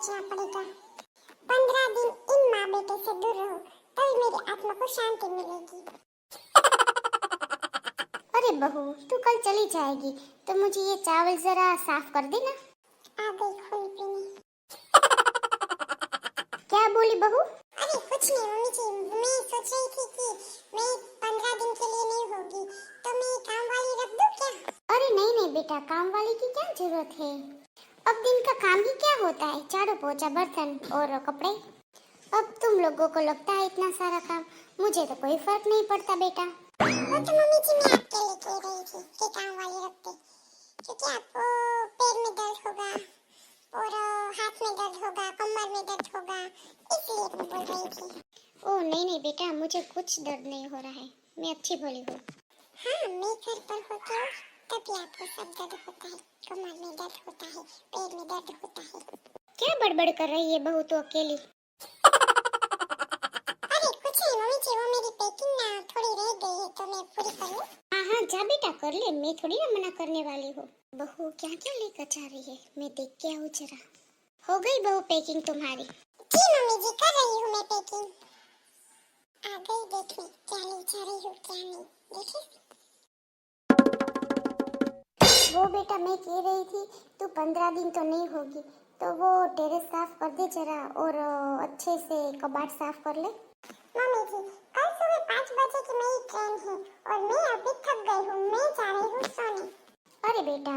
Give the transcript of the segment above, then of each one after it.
सोचना पड़ेगा। 15 दिन इन माँ बेटे से दूर रहो, तभी मेरी आत्मा को शांति मिलेगी। अरे बहू, तू कल चली जाएगी तो मुझे ये चावल जरा साफ कर देना। आ गई खोली पीने। क्या बोली बहू? अरे कुछ नहीं मम्मी जी, मैं सोच रही थी कि मैं 15 दिन के लिए नहीं होगी, तो मैं काम वाली रख दूं क्या? अरे नहीं नहीं बेटा, काम वाली की क्या जरूरत है। अब दिन का काम ही क्या होता है, झाड़ू पोछा बर्तन और कपड़े। अब तुम लोगों को लगता है इतना सारा काम, मुझे तो कोई फर्क नहीं पड़ता बेटा। वो तो मम्मी जी मैं आपके लिए कह रही थी कि काम वाली रखते, क्योंकि आपको पैर में दर्द होगा और हाथ में दर्द होगा, कमर में दर्द होगा, इसलिए मैं बोल रही थी। ओ नहीं नहीं बेटा, मुझे कुछ दर्द नहीं हो रहा है, मैं अच्छी भली हूँ। हाँ, मैं घर पर होती हूँ तभी आपको सब दर्द होता है, कमर में दर्द होता है, पैर में दर्द होता है। क्या बड़बड़ कर रही है बहू तो अकेली? अरे कुछ नहीं मम्मी जी, वो मेरी पैकिंग ना थोड़ी रह गई है तो मैं पूरी कर लूं। हाँ हाँ जा बेटा कर ले, मैं थोड़ी ना मना करने वाली हूँ। बहू क्या क्या लेकर जा रही है, मैं देख के आऊँ जरा। हो गई बहू पैकिंग तुम्हारी? जी मम्मी जी, कर रही हूँ मैं पैकिंग। आ गई देखने क्या ले जा रही हूँ क्या नहीं, देखे। वो बेटा मैं कह रही थी, तू 15 दिन तो नहीं होगी तो वो टेरेस साफ कर दे जरा, और अच्छे से कबाड़ साफ कर ले। मम्मी जी, कल सुबह 5 बजे की मेरी ट्रेन है और मैं अभी थक गई हूँ, मैं जा रही हूँ सोने। अरे बेटा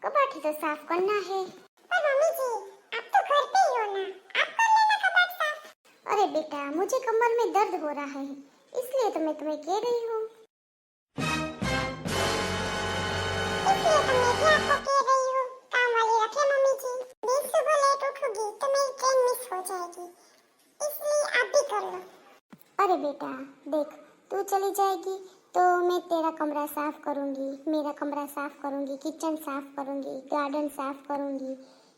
कबाड़ ही तो साफ करना है। पर मम्मी जी, आप तो घर पे ही हो ना, आप कर लेना कबाड़ साफ। अरे बेटा मुझे कमर में दर्द हो रहा है, इसलिए तो मैं तुम्हें कह रही हूँ। इसलिए तो मैं भी आपको कह रही हूँ, काम वाली रखे मम्मी जी। मैं सुबह लेट उठूंगी तो मेरी ट्रेन मिस हो जाएगी, इसलिए आप भी कर लो। अरे बेटा देख, तू चली जाएगी तो मैं तेरा कमरा साफ करूंगी, मेरा कमरा साफ करूंगी, किचन साफ करूंगी, गार्डन साफ करूंगी,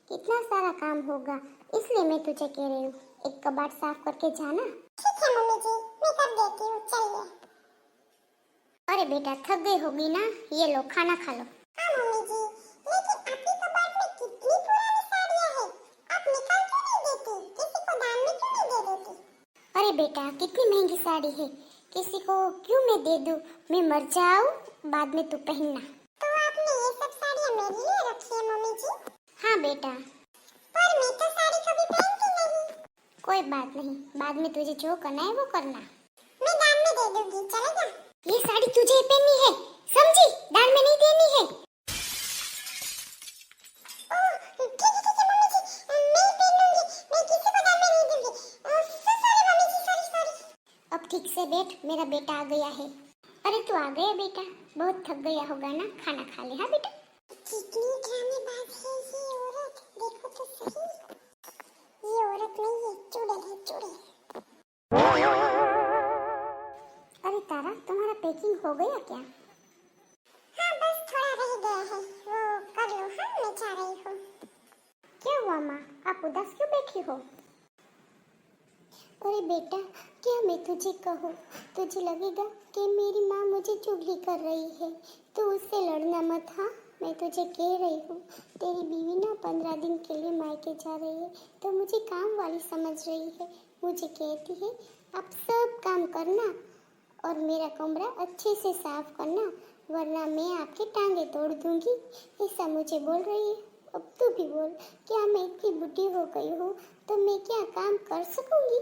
कितना सारा काम होगा। इसलिए मैं तुझे कह रही हूँ, एक कबाड़ साफ करके जाना। ठीक है मम्मी जी, मैं कर देती हूँ, चलिए। अरे बेटा थक गई होगी ना, ये लो खाना खा लो। हाँ मम्मी जी, लेकिन आपके कबाड़ में कितनी पुरानी साड़ियाँ हैं, आप निकाल क्यों नहीं देती, किसी को दान में क्यों नहीं दे देती? अरे बेटा कितनी महंगी साड़ी है, किसी को क्यों मैं दे दूँ, मैं मर जाऊँ बाद में तू पहनना। तो आपने ये सब साड़ियाँ मेरे लिए रखी है मम्मी जी? हाँ बेटा। पर मैं तो साड़ी कभी पहनती नहीं। कोई बात नहीं, बाद में तुझे जो करना है वो करना। मैं दान में दे दूंगी, चलेगा? ये साड़ी तुझे ही पहननी है, समझी? दान में नहीं देनी है। ओह, ठीक है मम्मी जी, मैं पहन लूंगी, मैं किसी को दान में नहीं दूंगी। सॉरी मम्मी जी, सॉरी। अब ठीक से बैठ, मेरा बेटा आ गया है। अरे तू आ गया बेटा, बहुत थक गया होगा ना, खाना खा ले। हाँ बेटा। कितनी ड्रामेबाज है ये औरत, देखो तो सही। ये औरत नहीं है, चुड़ैल है, चुड़ैल। अरे तारा तुम्हारा पैकिंग हो गया क्या? हाँ बस थोड़ा रह गया है, वो कर लो। हाँ मैं जा रही हूँ। क्या हुआ माँ, आप उदास क्यों बैठी हो? अरे बेटा क्या मैं तुझे कहूँ, तुझे लगेगा कि मेरी माँ मुझे चुगली कर रही है, तो उससे लड़ना मत। हाँ मैं तुझे कह रही हूँ, तेरी बीवी ना 15 दिन के लिए मायके जा रही है तो मुझे काम वाली समझ रही है। मुझे कहती है आप सब काम करना और मेरा कमरा अच्छे से साफ करना, वरना मैं आपकी टांगे तोड़ दूंगी, ऐसा मुझे बोल रही है। अब तू भी बोल, क्या मैं इतनी बुढ़ी हो गई हूँ तो मैं क्या काम कर सकूंगी?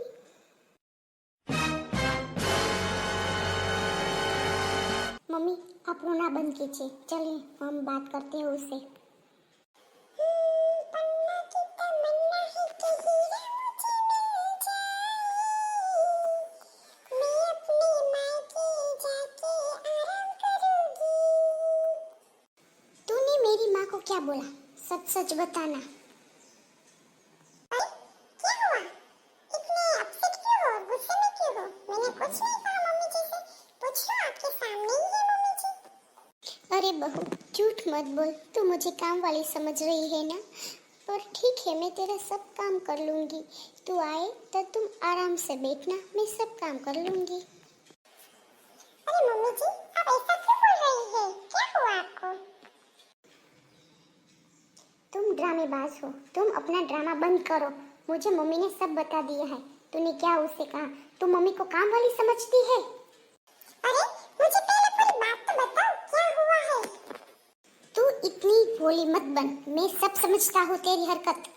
मम्मी आप रोना बंद कीजिए, चलिए हम बात करते हैं उससे। पन्ना की तमन्ना है कि हीरा मुझे मिल जाए, मैं अपने मायके जाके आराम करूंगी। तूने मेरी माँ को क्या बोला, सच सच बताना। अरे क्या हुआ, इतने अपसेट क्यों हो, गुस्से में क्यों हो? मैंने कुछ नहीं कहा मम्मी जी से, पूछ लो, आपके सामने ही है मम्मी जी। अरे बहू झूठ मत बोल, तू मुझे काम वाली समझ रही है ना। पर ठीक है, मैं तेरा सब काम कर लूंगी, तू आए तो तुम आराम से बैठना, मैं सब काम कर लूंगी। अरे मम्मी जी, आप ऐसा क्यों बोल रही है, क्या हुआ आपको? तुम ड्रामेबाज हो, तुम अपना ड्रामा बंद करो, मुझे मम्मी ने सब बता दिया है। तूने क्या उससे कहा? तू मम्मी को काम वाली समझती है? अरे मुझे पहले पूरी बात तो बताओ, क्या हुआ है? तू इतनी भोली मत बन, मैं सब समझता हूँ तेरी हरकत।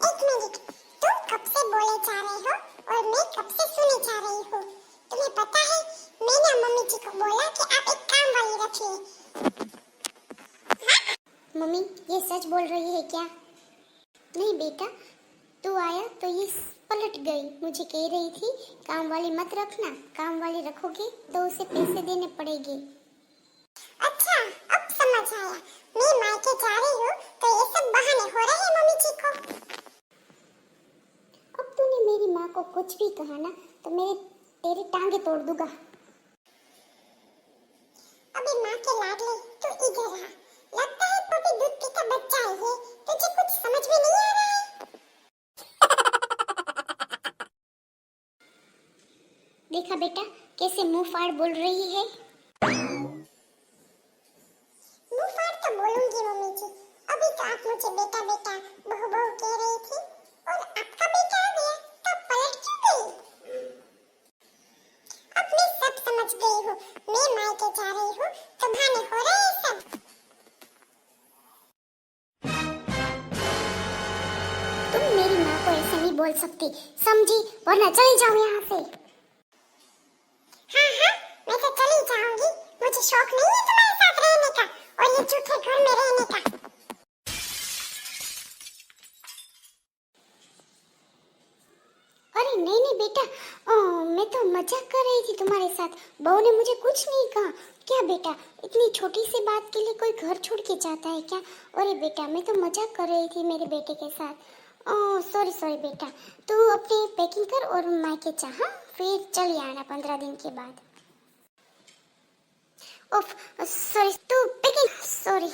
एक मिनट, तुम कब से बोले जा रहे हो और मैं कब से सुने जा रही हूँ? तुम्हें पता है, मैंने मम्मी जी को बोला कि आप एक काम वाली रखिए। मम्मी ये सच बोल रही है क्या? नहीं बेटा, तू आया तो ये पलट गई। मुझे कह रही थी काम वाली मत रखना, काम वाली रखोगे तो उसे पैसे देने पड़ेंगे। अच्छा, अब समझ आया। मैं मायके जा रही हूँ तो ये सब बहाने हो रहे हैं मम्मी जी को। अब तूने मेरी माँ को कुछ भी कहा ना तो मैं तेरी टांगे तोड़ दूंगा। अबे माँ के लाडले, तू इधर आ। लगता है पोपी दूध पीता बच्चा है ये, तुझे कुछ समझ में नहीं आ रहा है। देखा बेटा कैसे मुंह फाड़ बोल रही है। मुंह फाड़ तो बोलूंगी मम्मी जी। अभी तो आप मुझे बेटा बेटा बहू बहू कह रही थी और आपका बेटा आ गया तो पलट क्यों गई? अब मैं सब समझ गई हूँ। मैं मायके जा रही हूँ तो बहाने हो रहे हैं सब। तुम मेरी माँ को ऐसे नहीं बोल सकती, समझी? वरना चली जाओ यहाँ से। हाँ हाँ, मैं तो चली जाऊंगी। मुझे शौक नहीं है तुम्हारे साथ रहने का और ये झूठे घर में रहने का। अरे नहीं नहीं बेटा, मैं तो मजाक कर रही थी तुम्हारे साथ। बहू ने मुझे कुछ नहीं कहा। क्या बेटा, इतनी छोटी सी बात के लिए कोई घर छोड़ के जाता है क्या? अरे बेटा मैं तो मजाक कर रही थी मेरे बेटे के साथ। सॉरी सॉरी बेटा, तू अपनी पैकिंग कर और मायके जा। हाँ, फिर चली आना 15 दिन के बाद। ओफ सॉरी, तू पैकिंग। सॉरी।